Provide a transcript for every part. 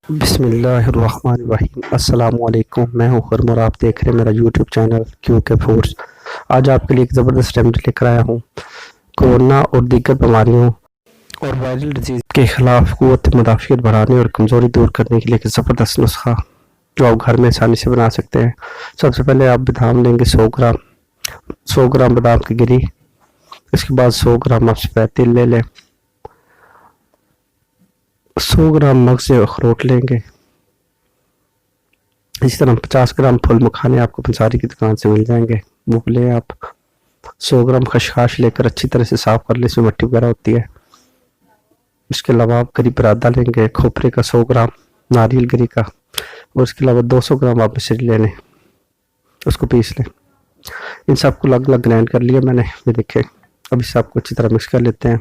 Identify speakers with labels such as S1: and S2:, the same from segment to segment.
S1: बिस्मिल्लाहिर्रहमानिर्रहीम। अस्सलामुअलैकुम। मैं हूँ खुरम और आप देख रहे हैं मेरा यूट्यूब चैनल क्यूके फूड्स। आज आपके लिए एक ज़बरदस्त रेमेडी लेकर आया हूँ। कोरोना और दीगर बीमारियों और वायरल डिजीज़ के ख़िलाफ़ क़ुव्वत मुदाफ़ियत बढ़ाने और कमज़ोरी दूर करने के लिए एक ज़बरदस्त नुस्ख़ा जो आप घर में आसानी से बना सकते हैं। सबसे पहले आप बादाम लेंगे 100 ग्राम बादाम की गिरी। इसके बाद 100 ग्राम आप सफ़ेद तिल ले लें। 100 ग्राम मगज़ अखरोट लेंगे। इसी तरह 50 ग्राम फूल मखाने आपको पंसारी की दुकान से मिल जाएंगे, वो लें आप। 100 ग्राम खसखस लेकर अच्छी तरह से साफ कर लें, इसमें मट्टी वगैरह होती है। इसके अलावा आप गरी परादा लेंगे, खोपरे का 100 ग्राम, नारियल गरी का, और इसके अलावा 200 ग्राम आप मिश्री ले लें, उसको पीस लें। इन सबको अलग अलग ग्राइंड कर लिया मैंने, ये देखें। अब इस सबको अच्छी तरह मिक्स कर लेते हैं।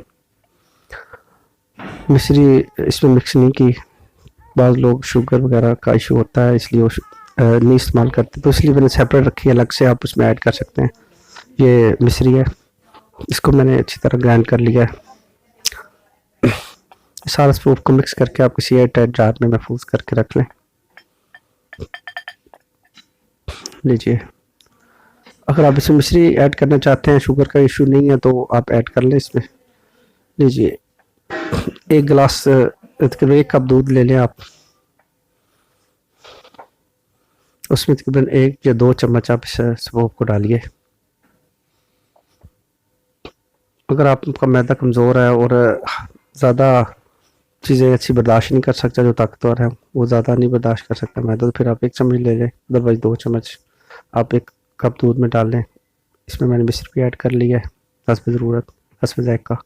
S1: मिश्री इसमें मिक्स नहीं की, बाद लोग शुगर वगैरह का इशू होता है इसलिए वो नहीं इस्तेमाल करते, तो इसलिए मैंने सेपरेट रखी है, अलग से आप उसमें ऐड कर सकते हैं। ये मिश्री है, इसको मैंने अच्छी तरह ग्राइंड कर लिया है। सारा स्पूप को मिक्स करके आप किसी एयर टाइट जार में महफूज करके रख लें। लीजिए, अगर आप इसमें मिश्री ऐड करना चाहते हैं, शुगर का इशू नहीं है, तो आप ऐड कर लें इसमें। लीजिए, एक गिलास तकरीबन 1 कप दूध ले लें आप। उसमें तकरीबन 1 या 2 चम्मच आप इस स्पूप को डालिए। अगर आपका मैदा कमज़ोर है और ज़्यादा चीज़ें अच्छी बर्दाश्त नहीं कर सकता, जो ताकतवर है वो ज़्यादा नहीं बर्दाश्त कर सकता मैदा, तो फिर आप 1 चम्मच ले लें, अदरवाइज़ 2 चम्मच आप 1 कप दूध में डाल लें। इसमें मैंने मिश्री भी ऐड कर लिया है हस्ब ज़रूरत, हस्ब ज़ायक़ा।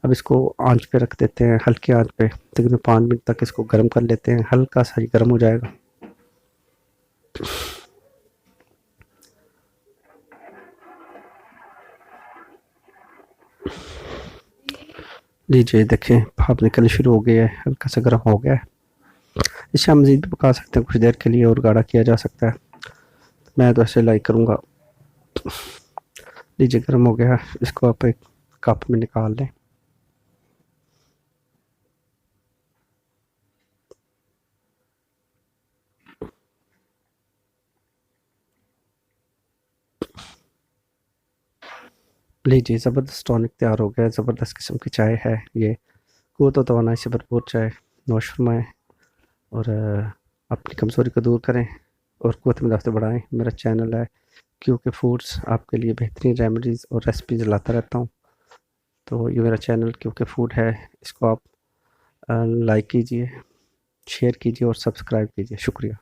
S1: अब इसको आंच पे रख देते हैं, हल्की आंच पे, तकरीबन 5 मिनट तक इसको गर्म कर लेते हैं। हल्का सा ही गर्म हो जाएगा। लीजिए, देखें भाप निकलनी शुरू हो गई है, हल्का सा गर्म हो गया है। इसे हम मज़ीद भी पका सकते हैं कुछ देर के लिए, और गाढ़ा किया जा सकता है। मैं तो ऐसे लाइक करूँगा। लीजिए, गर्म हो गया है, इसको आप एक कप में निकाल लें। लीजिए, ज़बरदस्त टॉनिक तैयार हो गया है, ज़बरदस्त किस्म की चाय है ये। क़ुव्वत व तवानाई से भरपूर चाय नोश फरमाएँ और अपनी कमज़ोरी को दूर करें और क़ुव्वत मुदाफ़ा बढ़ाएँ। मेरा चैनल है क्यूके फूड्स, आपके लिए बेहतरीन रेमेडीज़ और रेसिपीज़ लाता रहता हूँ। तो ये मेरा चैनल क्यूके फूड है, इसको आप लाइक कीजिए, शेयर कीजिए और सब्सक्राइब कीजिए। शुक्रिया।